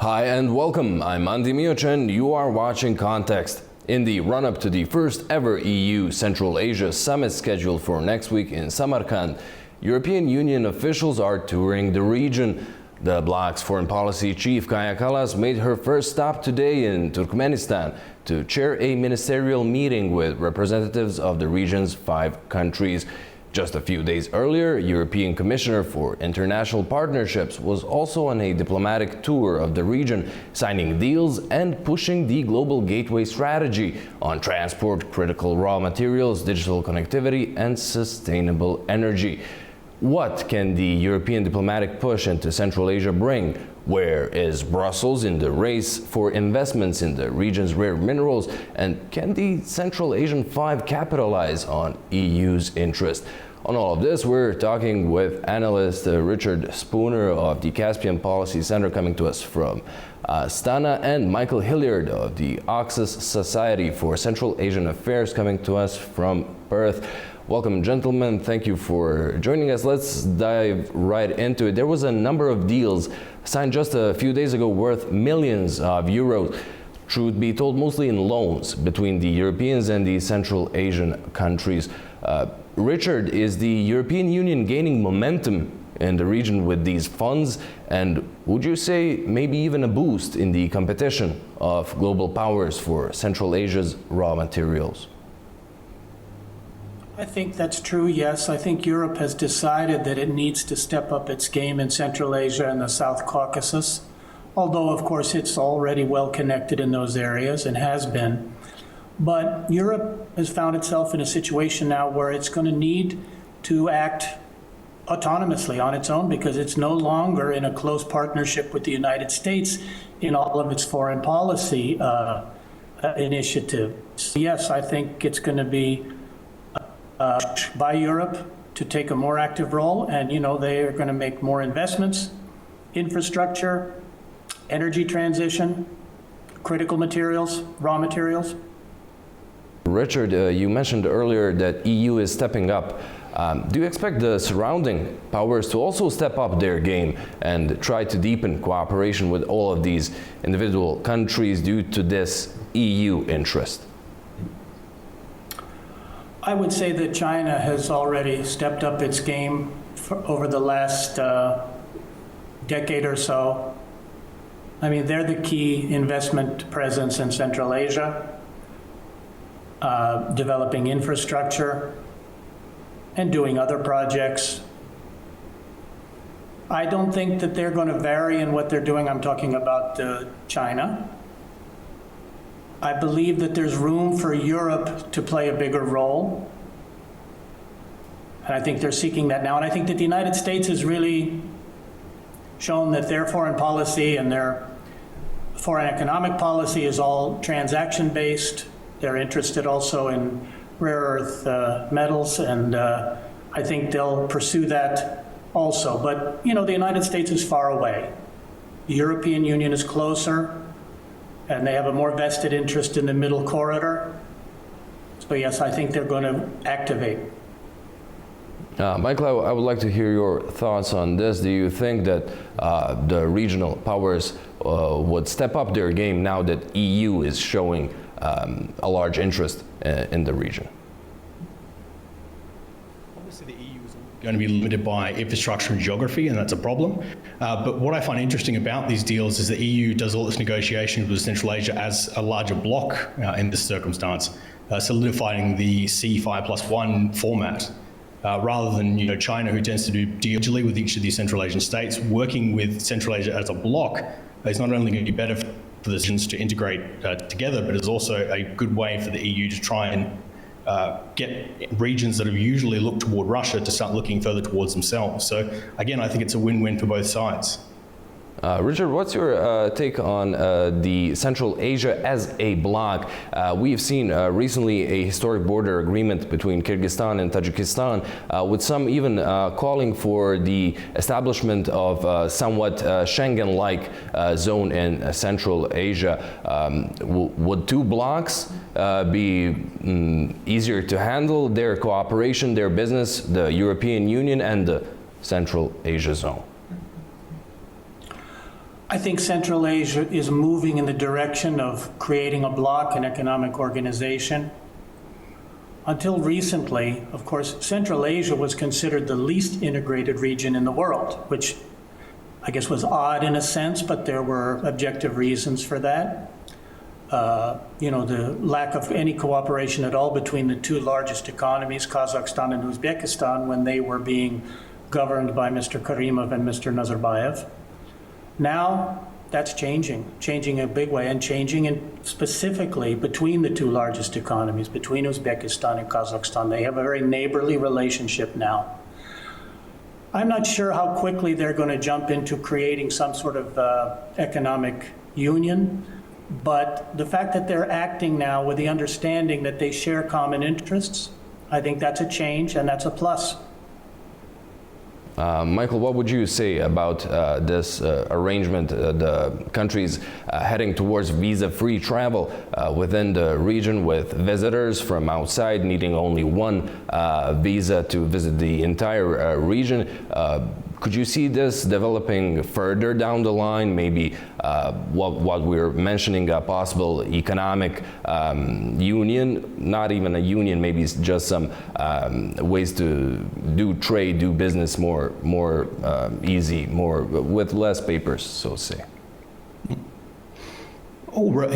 Hi and welcome. I'm Andi Mioč and you are watching Context. In the run-up to the first ever EU Central Asia Summit scheduled for next week in Samarkand, European Union officials are touring the region. The bloc's foreign policy chief Kaja Kallas made her first stop today in Turkmenistan to chair a ministerial meeting with representatives of the region's 5 countries. Just a few days earlier, European Commissioner for International Partnerships was also on a diplomatic tour of the region, signing deals and pushing the Global Gateway strategy on transport, critical raw materials, digital connectivity, and sustainable energy. What can the European diplomatic push into Central Asia bring? Where is Brussels in the race for investments in the region's rare minerals? And can the Central Asian 5 capitalize on EU's interest? On all of this, we're talking with analyst Richard Spooner of the Caspian Policy Center, coming to us from Astana, and Michael Hilliard of the Oxus Society for Central Asian Affairs, coming to us from Perth. Welcome, gentlemen. Thank you for joining us. Let's dive right into it. There was a number of deals signed just a few days ago worth millions of euros, truth be told, mostly in loans between the Europeans and the Central Asian countries. Richard, is the European Union gaining momentum in the region with these funds? And would you say maybe even a boost in the competition of global powers for Central Asia's raw materials? I think that's true, yes. I think Europe has decided that it needs to step up its game in Central Asia and the South Caucasus, although, of course, it's already well connected in those areas and has been. But Europe has found itself in a situation now where it's going to need to act autonomously on its own, because it's no longer in a close partnership with the United States in all of its foreign policy initiatives. Yes, I think it's going to be by Europe to take a more active role, and they are going to make more investments, infrastructure, energy transition, critical materials, raw materials. Richard, you mentioned earlier that EU is stepping up. Do you expect the surrounding powers to also step up their game and try to deepen cooperation with all of these individual countries due to this EU interest? I would say that China has already stepped up its game over the last decade or so. I mean, they're the key investment presence in Central Asia, developing infrastructure and doing other projects. I don't think that they're going to vary in what they're doing. I'm talking about China. I believe that there's room for Europe to play a bigger role. And I think they're seeking that now. And I think that the United States has really shown that their foreign policy and their foreign economic policy is all transaction-based. They're interested also in rare earth metals, and I think they'll pursue that also. But, the United States is far away. The European Union is closer, and they have a more vested interest in the middle corridor. So yes, I think they're going to activate. Michael, I would like to hear your thoughts on this. Do you think that the regional powers would step up their game now that EU is showing a large interest in the region? Obviously, the EU is going to be limited by infrastructure and geography, and that's a problem. But what I find interesting about these deals is the EU does all its negotiations with Central Asia as a larger bloc in this circumstance, solidifying the C5+1 format, rather than China, who tends to do deals with each of these Central Asian states. Working with Central Asia as a bloc is not only going to be better for the regions to integrate together, but it's also a good way for the EU to try and get regions that have usually looked toward Russia to start looking further towards themselves. So again, I think it's a win-win for both sides. Richard, what's your take on the Central Asia as a bloc? We've seen recently a historic border agreement between Kyrgyzstan and Tajikistan, with some even calling for the establishment of somewhat Schengen-like zone in Central Asia. Would 2 blocs be easier to handle their cooperation, their business, the European Union and the Central Asia zone? I think Central Asia is moving in the direction of creating a bloc, an economic organization. Until recently, of course, Central Asia was considered the least integrated region in the world, which I guess was odd in a sense, but there were objective reasons for that. The lack of any cooperation at all between the two largest economies, Kazakhstan and Uzbekistan, when they were being governed by Mr. Karimov and Mr. Nazarbayev. Now, that's changing in a big way, and changing specifically between the two largest economies, between Uzbekistan and Kazakhstan. They have a very neighborly relationship now. I'm not sure how quickly they're going to jump into creating some sort of economic union, but the fact that they're acting now with the understanding that they share common interests, I think that's a change and that's a plus. Michael, what would you say about this arrangement, the countries heading towards visa-free travel within the region, with visitors from outside needing only one visa to visit the entire region? Could you see this developing further down the line? Maybe what we're mentioning, a possible economic union, not even a union, maybe it's just some ways to do trade, do business more easy, more with less papers, so to say.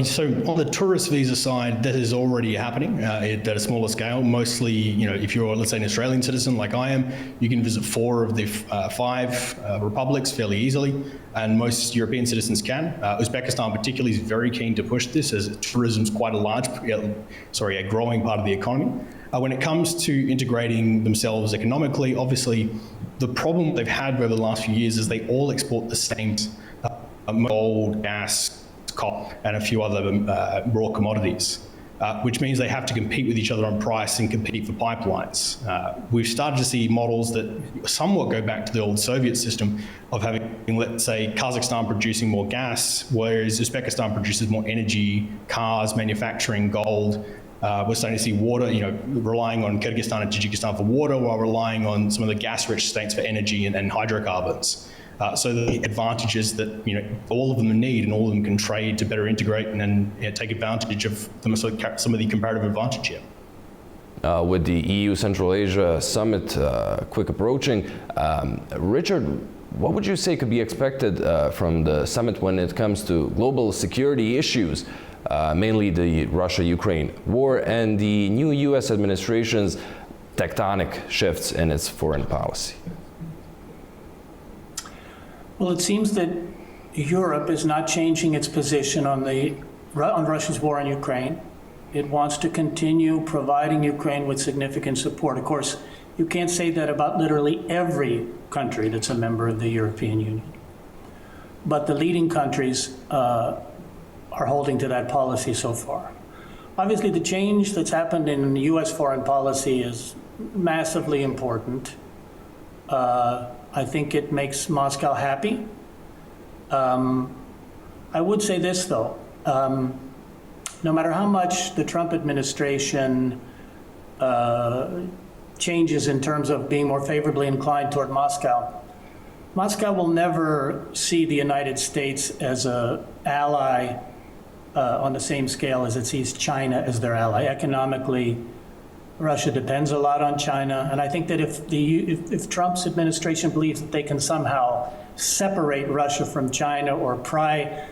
So on the tourist visa side, that is already happening at a smaller scale. Mostly, if you're, let's say, an Australian citizen like I am, you can visit 4 of the 5 republics fairly easily, and most European citizens can. Uzbekistan particularly is very keen to push this, as tourism is quite a growing part of the economy. When it comes to integrating themselves economically, obviously, the problem they've had over the last few years is they all export the same gold, gas, copper, and a few other raw commodities, which means they have to compete with each other on price and compete for pipelines. We've started to see models that somewhat go back to the old Soviet system of having, let's say, Kazakhstan producing more gas, whereas Uzbekistan produces more energy, cars, manufacturing, gold. We're starting to see water, relying on Kyrgyzstan and Tajikistan for water, while relying on some of the gas-rich states for energy and hydrocarbons. So the advantages that all of them need, and all of them can trade to better integrate and take advantage of some of the comparative advantage here. With the EU Central Asia Summit quick approaching, Richard, what would you say could be expected from the summit when it comes to global security issues, mainly the Russia-Ukraine war and the new US administration's tectonic shifts in its foreign policy? Well, it seems that Europe is not changing its position on Russia's war in Ukraine. It wants to continue providing Ukraine with significant support. Of course, you can't say that about literally every country that's a member of the European Union. But the leading countries are holding to that policy so far. Obviously, the change that's happened in US foreign policy is massively important. I think it makes Moscow happy. I would say this, though. No matter how much the Trump administration changes in terms of being more favorably inclined toward Moscow, Moscow will never see the United States as an ally on the same scale as it sees China as their ally. Economically, Russia depends a lot on China, and I think that if Trump's administration believes that they can somehow separate Russia from China or pry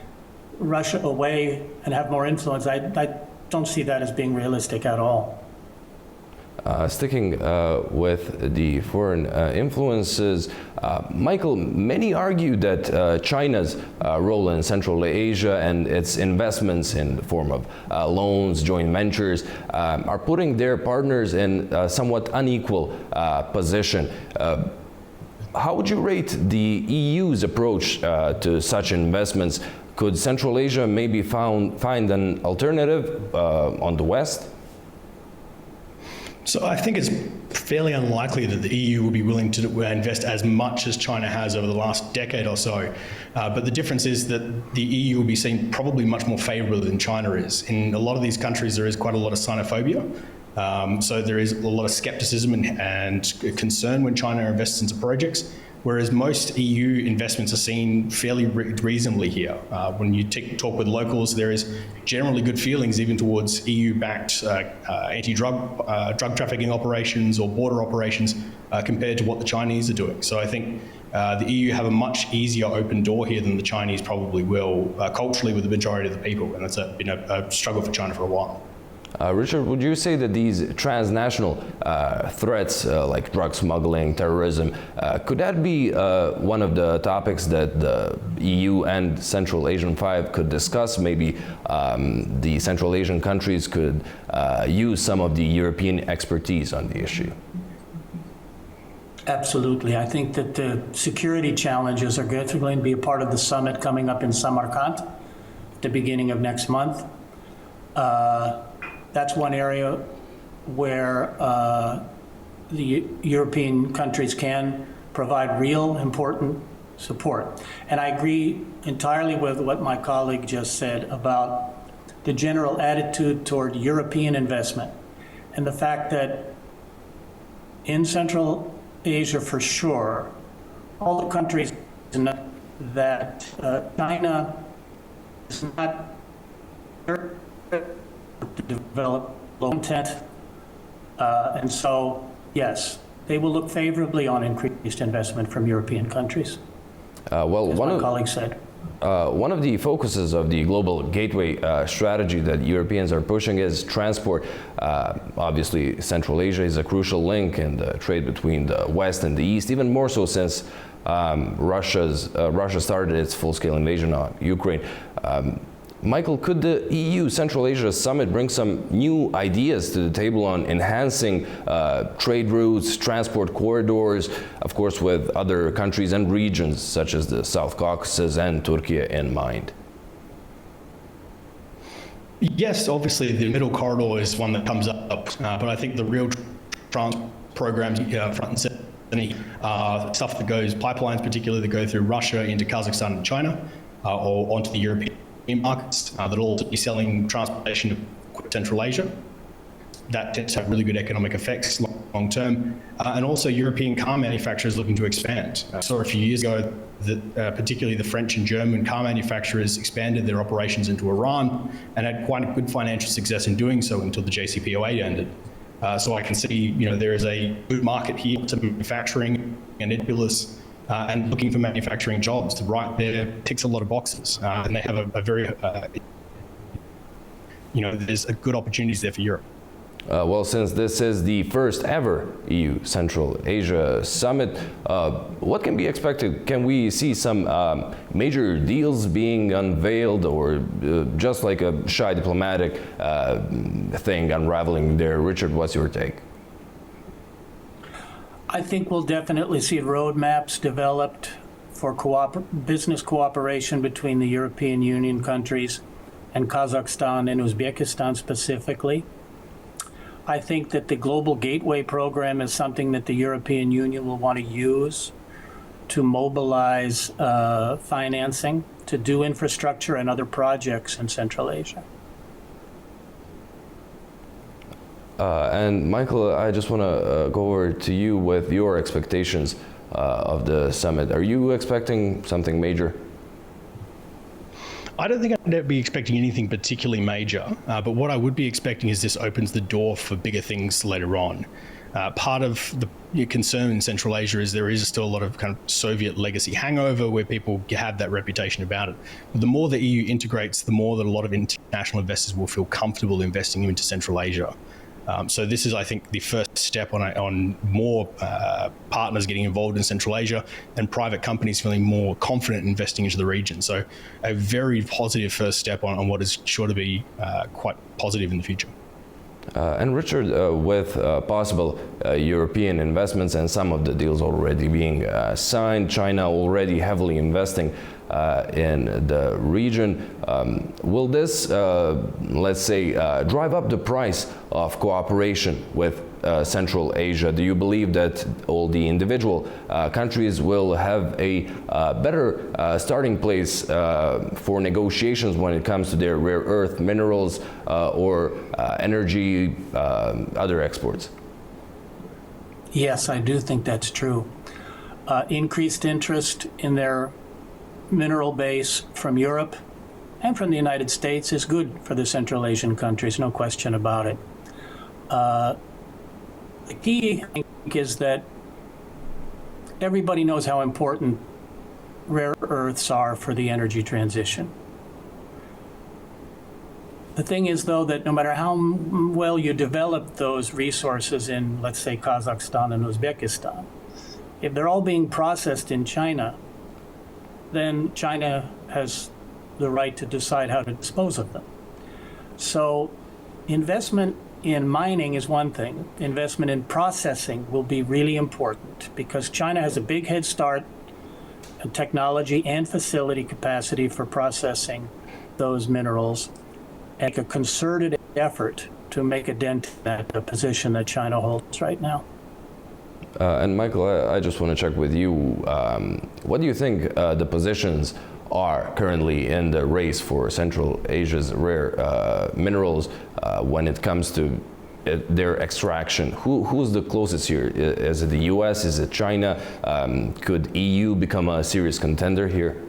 Russia away and have more influence, I don't see that as being realistic at all. Sticking with the foreign influences, Michael, many argue that China's role in Central Asia and its investments in the form of loans, joint ventures, are putting their partners in a somewhat unequal position. How would you rate the EU's approach to such investments? Could Central Asia maybe find an alternative on the West? So I think it's fairly unlikely that the EU will be willing to invest as much as China has over the last decade or so. But the difference is that the EU will be seen probably much more favorably than China is. In a lot of these countries, there is quite a lot of xenophobia. So there is a lot of skepticism and concern when China invests into projects, whereas most EU investments are seen fairly reasonably here. When you talk with locals, there is generally good feelings even towards EU-backed anti-drug drug trafficking operations or border operations compared to what the Chinese are doing. So I think the EU have a much easier open door here than the Chinese probably will culturally with the majority of the people, and that's been a struggle for China for a while. Richard, would you say that these transnational threats like drug smuggling, terrorism, could that be one of the topics that the EU and Central Asian Five could discuss? Maybe the Central Asian countries could use some of the European expertise on the issue. Absolutely. I think that the security challenges are going to be a part of the summit coming up in Samarkand at the beginning of next month. That's one area where the European countries can provide real important support. And I agree entirely with what my colleague just said about the general attitude toward European investment and the fact that in Central Asia, for sure, all the countries know that China is not to develop low intent. And so, yes, they will look favorably on increased investment from European countries, Well, as my colleague said. One of the focuses of the global gateway strategy that Europeans are pushing is transport. Obviously, Central Asia is a crucial link in the trade between the West and the East, even more so since Russia started its full-scale invasion on Ukraine. Michael, could the EU Central Asia Summit bring some new ideas to the table on enhancing trade routes, transport corridors, of course with other countries and regions such as the South Caucasus and Turkey in mind? Yes, obviously the middle corridor is one that comes up, but I think the real programs front and center, stuff that goes, pipelines particularly that go through Russia into Kazakhstan and China, or onto the European markets that will be selling transportation to Central Asia. That tends to have really good economic effects long term. And also European car manufacturers looking to expand. I saw a few years ago that particularly the French and German car manufacturers expanded their operations into Iran and had quite a good financial success in doing so until the JCPOA ended. So I can see, there is a good market here to manufacturing and nebulous and looking for manufacturing jobs. Right there ticks a lot of boxes, and they have a very, there's a good opportunities there for Europe. Well, since this is the first ever EU Central Asia Summit, what can be expected? Can we see some major deals being unveiled, or just like a shy diplomatic thing unraveling there? Richard, what's your take? I think we'll definitely see roadmaps developed for business cooperation between the European Union countries and Kazakhstan and Uzbekistan specifically. I think that the Global Gateway program is something that the European Union will want to use to mobilize financing to do infrastructure and other projects in Central Asia. And Michael, I just want to go over to you with your expectations of the summit. Are you expecting something major? I don't think I'd be expecting anything particularly major, but what I would be expecting is this opens the door for bigger things later on. Part of the concern in Central Asia is there is still a lot of kind of Soviet legacy hangover where people have that reputation about it. But the more the EU integrates, the more that a lot of international investors will feel comfortable investing into Central Asia. So this is, I think, the first step on more partners getting involved in Central Asia and private companies feeling more confident investing into the region. So a very positive first step on what is sure to be quite positive in the future. And Richard, with possible European investments and some of the deals already being signed, China already heavily investing, in the region. Will this, let's say, drive up the price of cooperation with Central Asia? Do you believe that all the individual countries will have a better starting place for negotiations when it comes to their rare earth minerals or energy, other exports? Yes, I do think that's true. Increased interest in their mineral base from Europe and from the United States is good for the Central Asian countries, no question about it. The key, I think, is that everybody knows how important rare earths are for the energy transition. The thing is, though, that no matter how well you develop those resources in, let's say, Kazakhstan and Uzbekistan, if they're all being processed in China, then China has the right to decide how to dispose of them. So investment in mining is one thing. Investment in processing will be really important because China has a big head start in technology and facility capacity for processing those minerals, and a concerted effort to make a dent in that position that China holds right now. And Michael, I just want to check with you. What do you think the positions are currently in the race for Central Asia's rare minerals when it comes to their extraction? Who's the closest here? Is it the US? Is it China? Could EU become a serious contender here?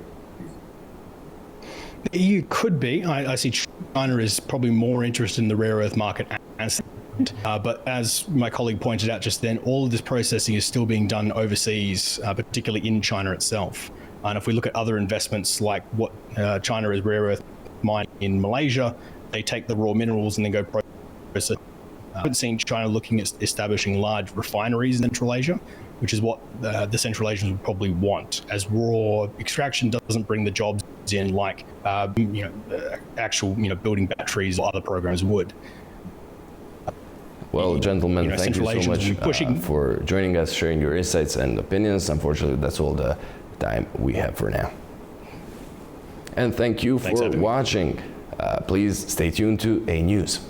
The EU could be. I see China is probably more interested in the rare earth market, but as my colleague pointed out just then, all of this processing is still being done overseas, particularly in China itself. And if we look at other investments like what China is rare earth mining in Malaysia, they take the raw minerals and then go process it. I haven't seen China looking at establishing large refineries in Central Asia, which is what the Central Asians would probably want, as raw extraction doesn't bring the jobs in like actual building batteries or other programs would. Well, gentlemen, thank you so much for joining us, sharing your insights and opinions. Unfortunately, that's all the time we have for now. And thank you for watching. Please stay tuned to A News.